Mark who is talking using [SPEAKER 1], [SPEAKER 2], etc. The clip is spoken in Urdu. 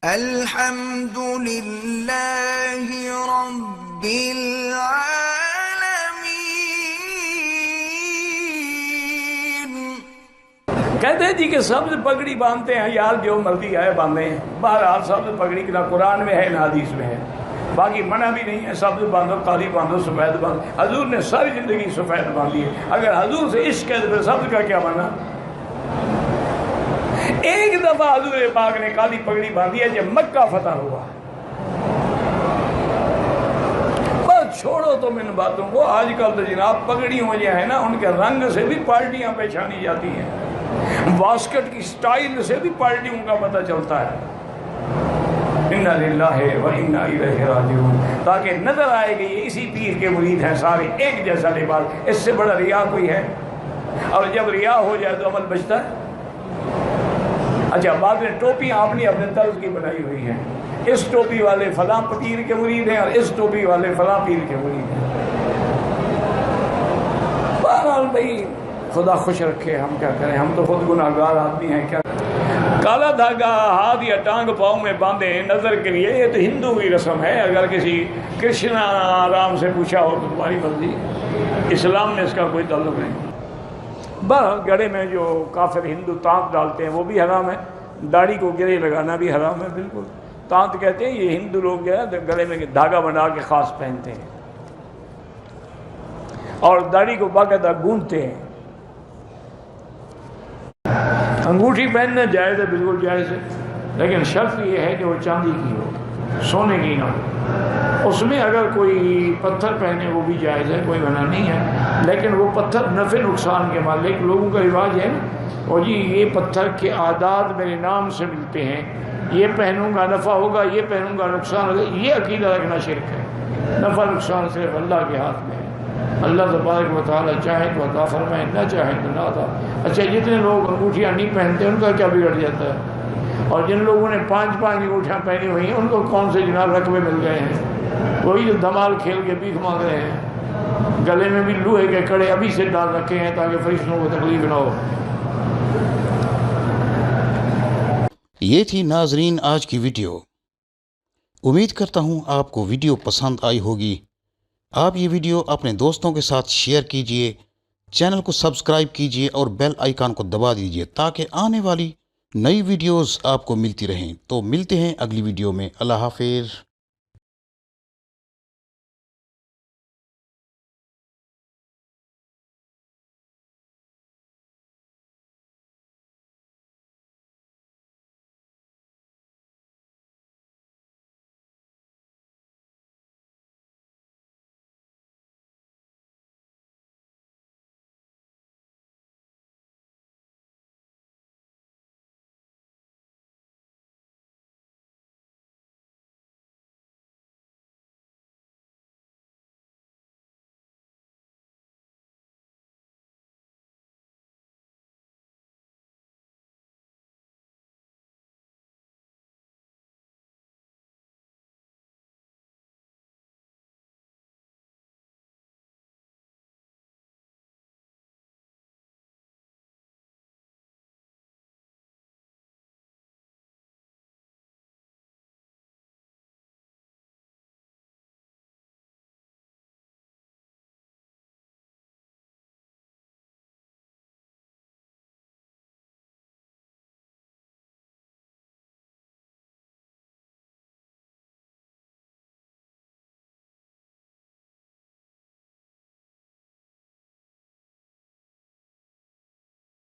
[SPEAKER 1] الحمد لله رب العالمين۔
[SPEAKER 2] کہتے ہیں جی کہ سبز پگڑی باندھتے ہیں یار جو مرضی آئے باندھے ہیں، بہرحال سبز پگڑی نہ قرآن میں ہے نہ حدیث میں ہے، باقی منع بھی نہیں ہے سبز باندھو، کالی باندھو، سفید باندھو۔ حضور نے ساری زندگی سفید باندھی ہے، اگر حضور سے عشق ہے تو پھر سبز کا کیا مانا؟ ایک دفعہ حضور پاک نے کالی پگڑی باندھی ہے جب مکہ فتح ہوا۔ بس چھوڑو تم ان باتوں کو، آج کل تو جناب پگڑیوں جو ہے نا ان کے رنگ سے بھی پارٹیاں پہچانی جاتی ہیں، واسکٹ کی سٹائل سے بھی پارٹیوں کا پتہ چلتا ہے۔ انا للہ و انا الیہ راجعون، تاکہ نظر آئے کہ یہ اسی پیر کے مرید ہیں، سارے ایک جیسا لباس۔ اس سے بڑا ریا کوئی ہے؟ اور جب ریا ہو جائے تو عمل بچتا ہے؟ اچھا، بعد میں ٹوپی آپ نے اپنے طرز کی بنائی ہوئی ہے، اس ٹوپی والے فلاں پیر کے مرید ہیں اور اس ٹوپی والے فلاں پیر کے مرید ہیں۔ بہرحال بھائی خدا خوش رکھے، ہم کیا کریں، ہم تو خود گناہگار آدمی ہیں۔ کیا کالا دھاگا ہاتھ یا ٹانگ پاؤں میں باندھے نظر کے لیے، یہ تو ہندو کی رسم ہے۔ اگر کسی کرشنا رام سے پوچھا ہو تو تمہاری مرضی، اسلام میں اس کا کوئی تعلق نہیں۔ بہرحال گڑے میں جو کافر ہندو تانت ڈالتے ہیں وہ بھی حرام ہے، داڑھی کو گرے لگانا بھی حرام ہے بالکل۔ تانت کہتے ہیں یہ ہندو لوگ جو ہے گلے میں دھاگا بنا کے خاص پہنتے ہیں اور داڑھی کو باقاعدہ گونتھتے ہیں۔ انگوٹھی پہننا جائز ہے، بالکل جائز ہے، لیکن شرط یہ ہے کہ وہ چاندی کی ہو، سونے کی نہ ہو۔ اس میں اگر کوئی پتھر پہنے وہ بھی جائز ہے، کوئی منع نہیں ہے، لیکن وہ پتھر نفع نقصان کے مالک۔ لوگوں کا رواج ہے اور جی یہ پتھر کے اعداد میرے نام سے ملتے ہیں، یہ پہنوں گا نفع ہوگا، یہ پہنوں گا نقصان ہوگا۔ یہ عقیدہ رکھنا شرک ہے۔ نفع نقصان صرف اللہ کے ہاتھ میں ہے، اللہ تبارک و تعالیٰ چاہے تو عطا فرمائے، نہ چاہے تو نہ عطا۔ اچھا، جتنے لوگ انگوٹھیاں نہیں پہنتے ان کا کیا بگڑ جاتا ہے؟ اور جن لوگوں نے 5 انگوٹھیاں پہنی ہوئی ہیں ان کو کون سے جناب رقبے مل گئے ہیں؟ وہی جو دھمال کھیل کے بھیک مانگ رہے ہیں، گلے میں بھی لوہے کے کڑے ابھی سے ڈال رکھے ہیں تاکہ فرشتوں کو تکلیف نہ ہو۔
[SPEAKER 3] یہ تھی ناظرین آج کی ویڈیو۔ امید کرتا ہوں آپ کو ویڈیو پسند آئی ہوگی۔ آپ یہ ویڈیو اپنے دوستوں کے ساتھ شیئر کیجئے، چینل کو سبسکرائب کیجئے اور بیل آئیکن کو دبا دیجئے تاکہ آنے والی نئی ویڈیوز آپ کو ملتی رہیں۔ تو ملتے ہیں اگلی ویڈیو میں۔ اللہ حافظ۔